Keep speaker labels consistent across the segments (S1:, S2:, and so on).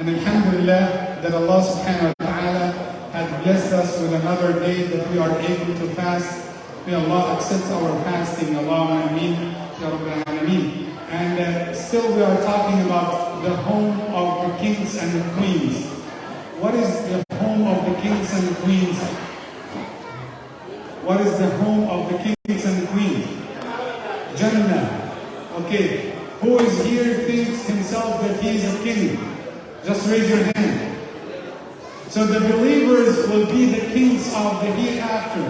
S1: And alhamdulillah that Allah subhanahu wa ta'ala had blessed us with another day that we are able to fast. May Allah accept our fasting. Allahumma ameen, ya Rabbil Alameen. And still we are talking about the home of the kings and the queens. What is the home of the kings and the queens? What is the home of the kings and the queens? Jannah. Okay. Who is here thinks himself that he is a king? Just raise your hand. So the believers will be the kings of the hereafter.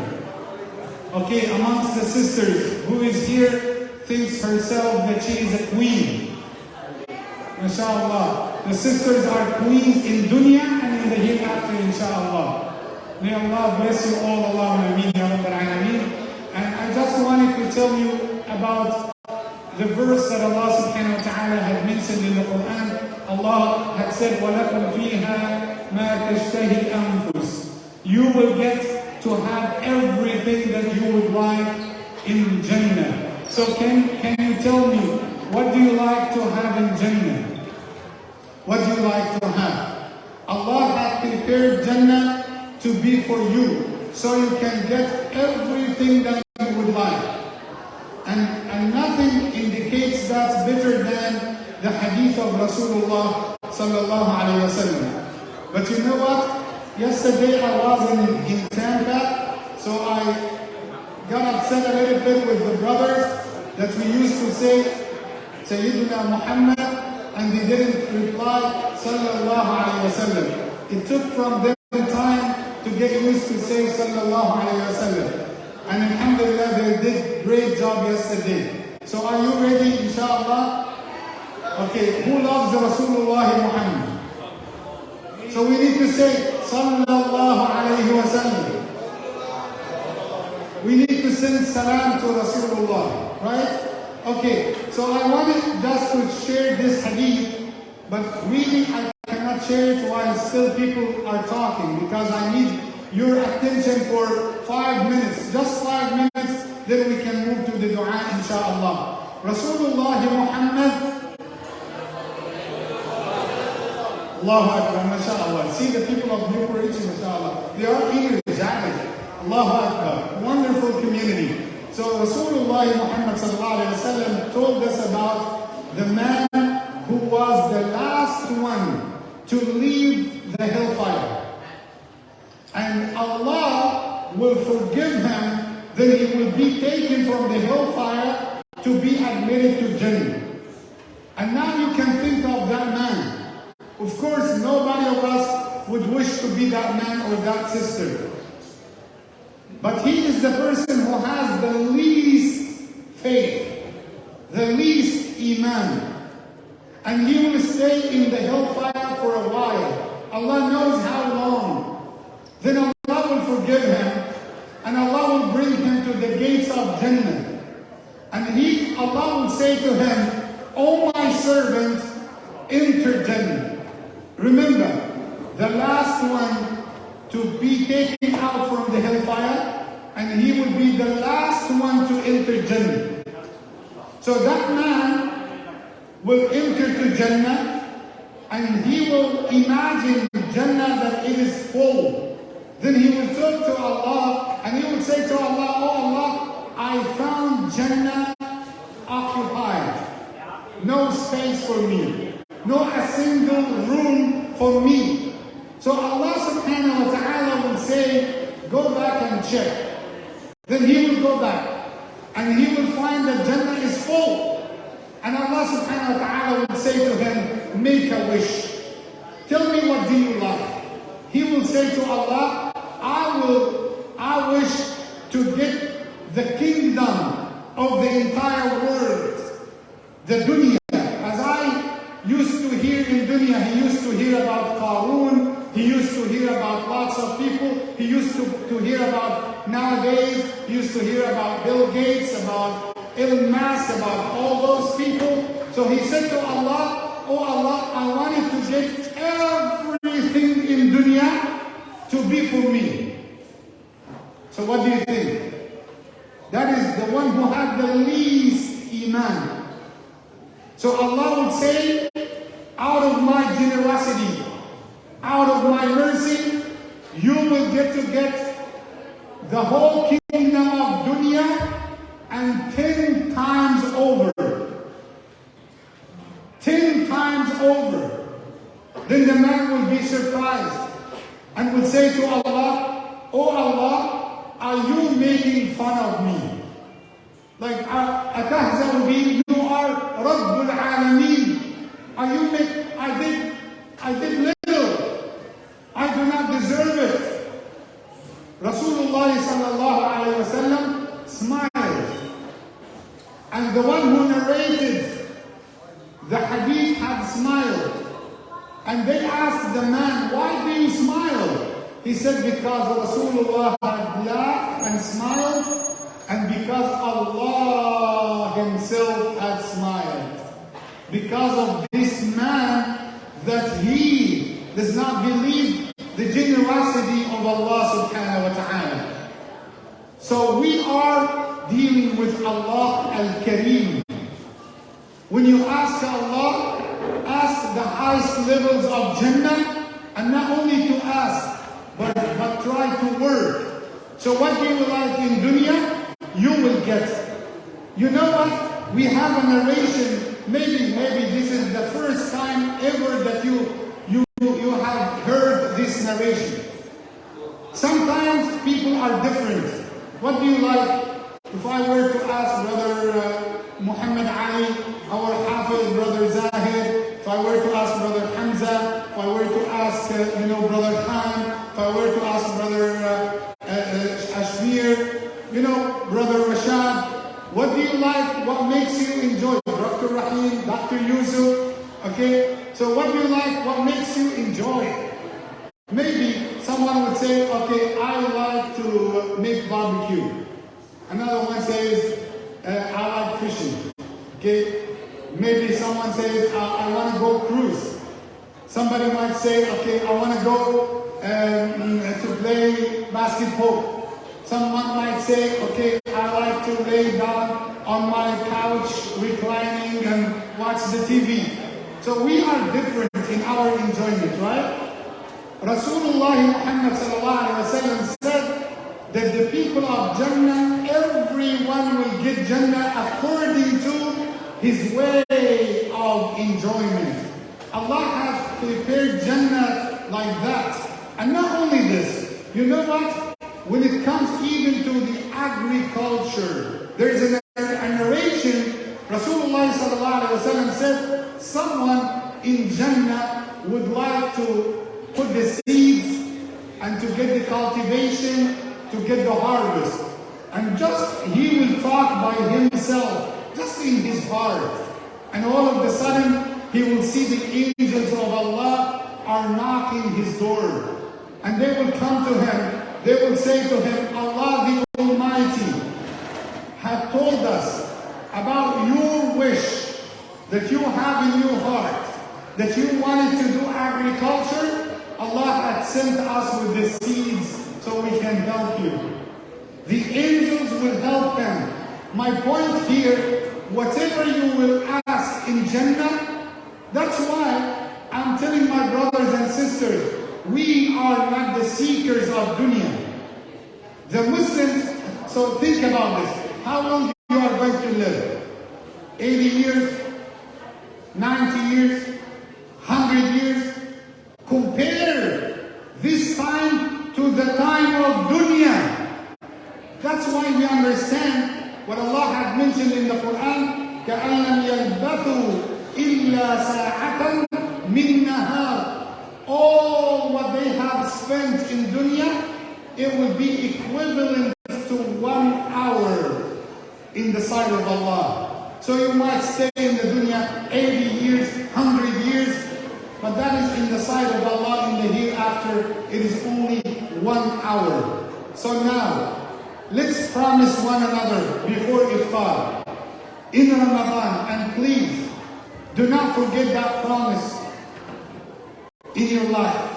S1: Okay, amongst the sisters, who is here thinks herself that she is a queen? MashaAllah. The sisters are queens in dunya and in the hereafter, inshaAllah. May Allah bless you all. Allahumma ameen ya Rabbil Alameen. And I just wanted to tell you about the verse that Allah subhanahu wa ta'ala had mentioned in the Quran. Allah had said, وَلَكُمْ فِيهَا مَا تَشْتَهِي الْأَنفُسُ. You will get to have everything that you would like in Jannah. So can you tell me, what do you like to have in Jannah? What do you like to have? Allah has prepared Jannah to be for you, so you can get everything that you would like. And nothing indicates that's better than the hadith of Rasulullah sallallahu alayhi wa sallam. But you know what? Yesterday I was in Tampa, so I got upset a little bit with the brothers that we used to say Sayyidina Muhammad and they didn't reply sallallahu alayhi wa sallam. It took from them time to get used to say sallallahu alayhi wa sallam. And alhamdulillah, they did great job yesterday. So are you ready, inshallah? Okay, who loves Rasulullah Muhammad? So we need to say sallallahu alayhi wa sallam. We need to send salam to Rasulullah, right? Okay, so I wanted just to share this hadith, but really I cannot share it while still people are talking because I need your attention for 5 minutes, just 5 minutes, then we can move to the dua, inshallah. Rasulullah Muhammad, Allahu Akbar, mashallah. See the people of Richey, mashallah. They are eager, exactly. Allahu Akbar. Wonderful community. So Rasulullah Muhammad sallallahu alayhi wa sallam told us about the man who was the last one to leave the hellfire. And Allah will forgive him, then he will be taken from the hellfire to be admitted to Jannah. And now you can think of that man. Of course, nobody of us would wish to be that man or that sister. But he is the person who has the least faith, the least iman. And he will stay in the hellfire for a while. Allah knows how long. Then Allah will forgive him, and Allah will bring him to the gates of Jannah. And Allah will say to him, "O my servant, enter Jannah." Remember, the last one to be taken out from the hellfire, and he will be the last one to enter Jannah. So that man will enter to Jannah, and he will imagine Jannah that it is full. Then he will talk to Allah and he will say to Allah, "Oh Allah, I found Jannah occupied. No space for me. No a single room for me." So Allah subhanahu wa ta'ala will say, "Go back and check." Then he will go back and he will find that Jannah is full. And Allah subhanahu wa ta'ala will say to him, "Make a wish. Tell me, what do you like?" He will say to Allah, I wish to get the kingdom of the entire world, the dunya. As I used to hear in dunya, he used to hear about Qarun, he used to hear about lots of people, he used to hear about nowadays, he used to hear about Bill Gates, about Elon Musk, about all those people. So he said to Allah, "Oh Allah, I wanted to get everything in dunya to be for me." So what do you think? That is the one who had the least iman. So Allah would say, out of my generosity, out of my mercy, you will get the whole kingdom of dunya and 10 times over. 10 times over. Then the man will be surprised and will say to Allah, "Oh Allah, are you making fun of me? Like, atahza'u bi, you are Rabbul Alameen. Are you I did little. I do not deserve it." Rasulullah sallallahu alayhi wa sallam smiled. And the one who narrated the hadith had smiled. And they asked the man, "Why do you smile?" He said, "Because Rasulullah had laughed and smiled, and because Allah Himself had smiled. Because of this man, that he does not believe the generosity of Allah subhanahu wa ta'ala." So we are dealing with Allah al-Kareem. When you ask Allah, ask the highest levels of Jannah, and not only to ask, but try to work. So what you will like in dunya, you will get. You know what? We have a narration. Maybe this is the first time ever that you have heard this narration. Sometimes people are different. What do you like? If I were to ask Brother Muhammad Ali, our Hafiz, Brother Zahid, if I were to ask Brother Hamza, if I were to ask Brother Khan, if I were to ask Brother Ashmir, Brother Rashad, what do you like? What makes you enjoy? Dr. Rahim, Dr. Yusuf, okay? So what do you like? What makes you enjoy? Maybe someone would say, okay, I like to make barbecue. Another one says, I like fishing, okay? Maybe someone says, I want to go cruise. Somebody might say, okay, I want to go to play basketball. Someone might say, okay, I like to lay down on my couch, reclining and watch the TV. So we are different in our enjoyment, right? Rasulullah Muhammad sallallahu alaihi wasallam said that the people of Jannah, everyone will get Jannah according to his way of enjoyment. Allah has prepared Jannah like that. And not only this, you know what? When it comes even to the agriculture, there is a narration. Rasulullah sallallahu alaihi wasallam said, someone in Jannah would like to put the seeds and to get the cultivation, to get the harvest. And just he will talk by himself, just in his heart. And all of a sudden, he will see the angels of Allah are knocking his door. And they will come to him. They will say to him, Allah the Almighty had told us about your wish that you have in your heart, that you wanted to do agriculture. Allah had sent us with the seeds so we can help you. The angels will help them. My point here, whatever you will ask in Jannah, that's why I'm telling my brothers and sisters, we are not the seekers of dunya. The Muslims, so think about this. How long you are going to live? 80 years? 90 years? 100 years? Compare this time to the time of dunya. That's why we understand what Allah had mentioned in the Quran, كَأَنْ لَمْ يَلْبَثُوا إِلَّا سَاعَةً مِنْ نَهَارٍ. All what they have spent in dunya, it will be equivalent to 1 hour in the sight of Allah. So you might stay in the dunya 80 years, 100 years, but that is in the sight of Allah in the hereafter. It is only 1 hour. So now, let's promise one another before iftar in Ramadan, and please do not forget that promise in your life.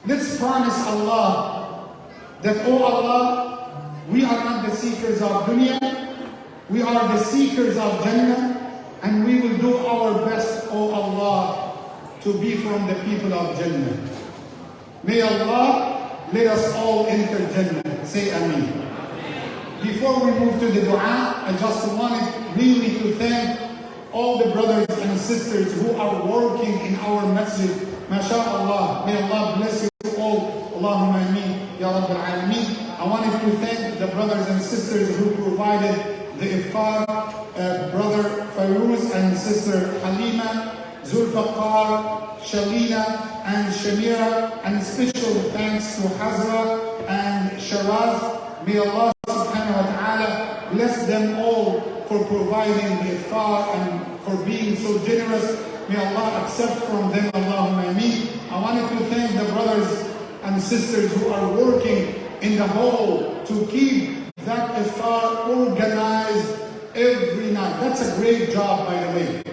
S1: Let's promise Allah that, oh Allah, we are not the seekers of dunya, we are the seekers of Jannah, and we will do our best, oh Allah, to be from the people of Jannah. May Allah let us all enter Jannah. Say Ameen. Before we move to the dua, I just wanted really to thank all the brothers and sisters who are working in our masjid. MashaAllah. May Allah bless you all. Allahumma ameen. Ya Rabbil Alameen. I wanted to thank the brothers and sisters who provided the iftar, brother Farouz and sister Halima, Zulfaqar, Shalina and Shamira, and special thanks to Hazra and Sharaz. May Allah subhanahu wa ta'ala bless them all for providing the iftar and for being so generous. May Allah accept from them. Allahumma ameen. I wanted to thank the brothers and sisters who are working in the hall to keep that iftar organized every night. That's a great job, by the way.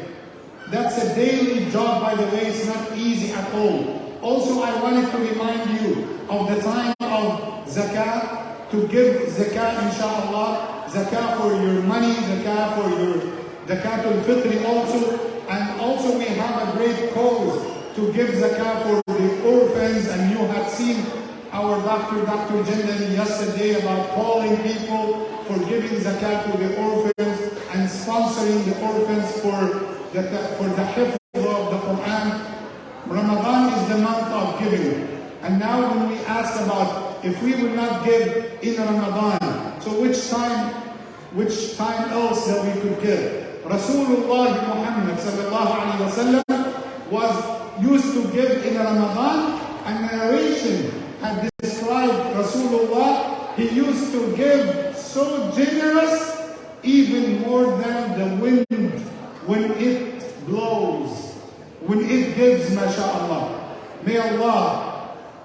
S1: That's a daily job, by the way. It's not easy at all. Also, I wanted to remind you of the time of zakah, to give zakah, inshallah. Zakah for your money, zakah for your zakatul fitri also. And also we have a great cause to give zakah for the orphans. And you have seen our Dr. Jannah yesterday about calling people for giving zakah to the orphans and sponsoring the orphans for the hifz of the Quran. Ramadan is the month of giving. And now when we ask about if we will not give in Ramadan, so which time else that we could give? Rasulullah Muhammad sallallahu alaihi wasallam was used to give in Ramadan. A narration had described Rasulullah. He used to give so generous, even more than the wind when it blows, when it gives, mashallah. May Allah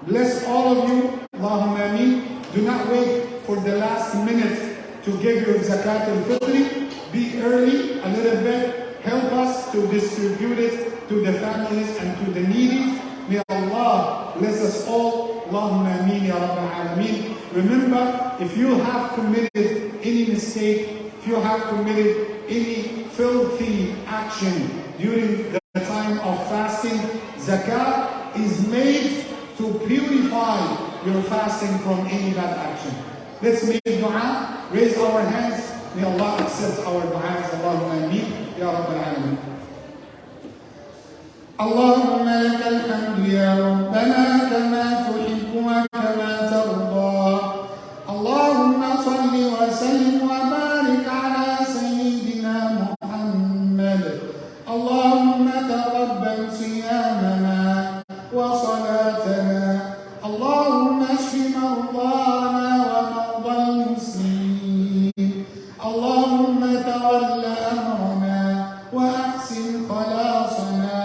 S1: bless all of you. Allahumma ameen. Do not wait for the last minute to give your zakat al-fitri. Be early a little bit. Help us to distribute it to the families and to the needy. May Allah bless us all. Allahumma ameen ya Rabbil Alameen. Remember, if you have committed any mistake, if you have committed any filthy action during the time of fasting, zakah is made to purify your fasting from any bad action. Let's make dua. Raise our hands. May Allah accept our du'as. Allahumma ameen ya Rabbil Alameen. Allahumma lakal hamdu ya Rabbana kama tuhibbu wa kama tarda. Allahumma salli wa sallim wa barik ala sayyidina Muhammad. Allahumma taqabbal siyamana wa salatana. Allahumma ashfi mardana wa mardal muslimin. Allahumma tawalla amrana wa ahsin khalasana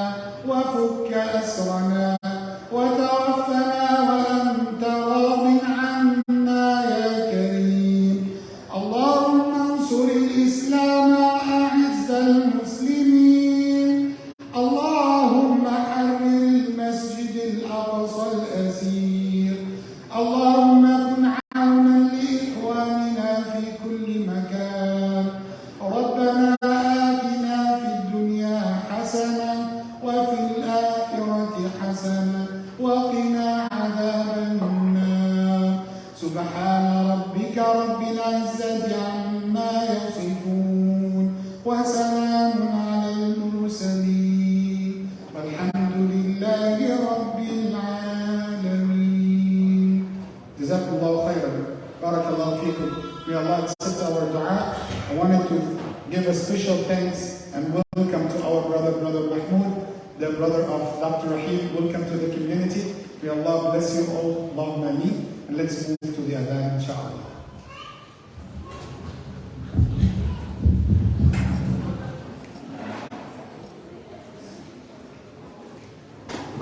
S1: wa fukka asrana wa tawaffana wa anta radin anna ya kareem. Allahumma ansur al-islam wa a'izz al-muslimin. Allahumma harrir al-masjid al-aqsa al-asir. Allahumma kun عونا لإخواننا في كل مكان. ربنا آتنا في الدنيا حسنة وفي الآخرة حسنة وقنا عذاب النار. سبحان ربك رب العزة عما يصفون وسلام على المرسلين والحمد لله رب العالمين. جزاكم الله خيرا. Barakallahu feekum. May Allah accept our dua. I wanted to give a special thanks and welcome to our brother Mahmoud, the brother of Dr. Rahim. Welcome to the community. May Allah bless you all. Allahumma ameen. And let's move to the adhan, inshallah.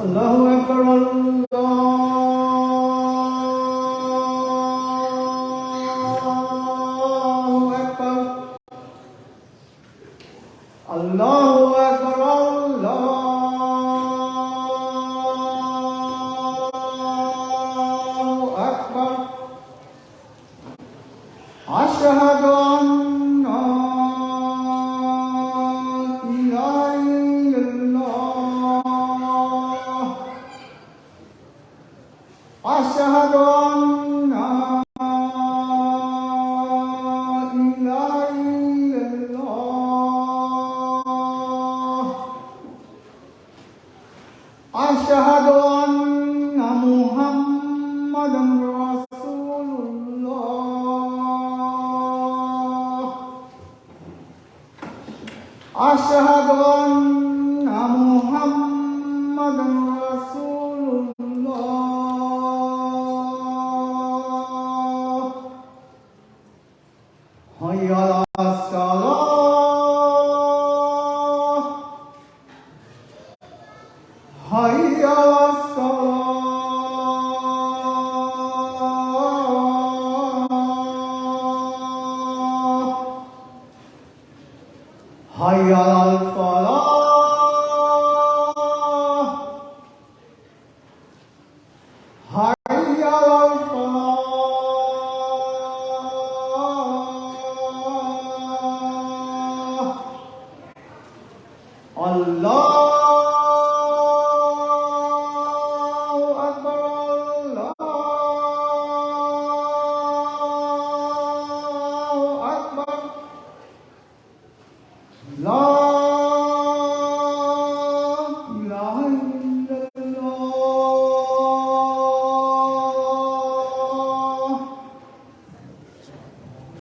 S2: Allahu Akbar, Allahu Akbar, Allahu Akbar. Ashhadu anna la ilaha illallah. أشهد أن لا إله إلا الله أشهد أن محمدا رسول الله أشهد أن محمدا رسول الله حي على الصلاة حي على الصلاة حي على الفلاح حي على الفلاح الله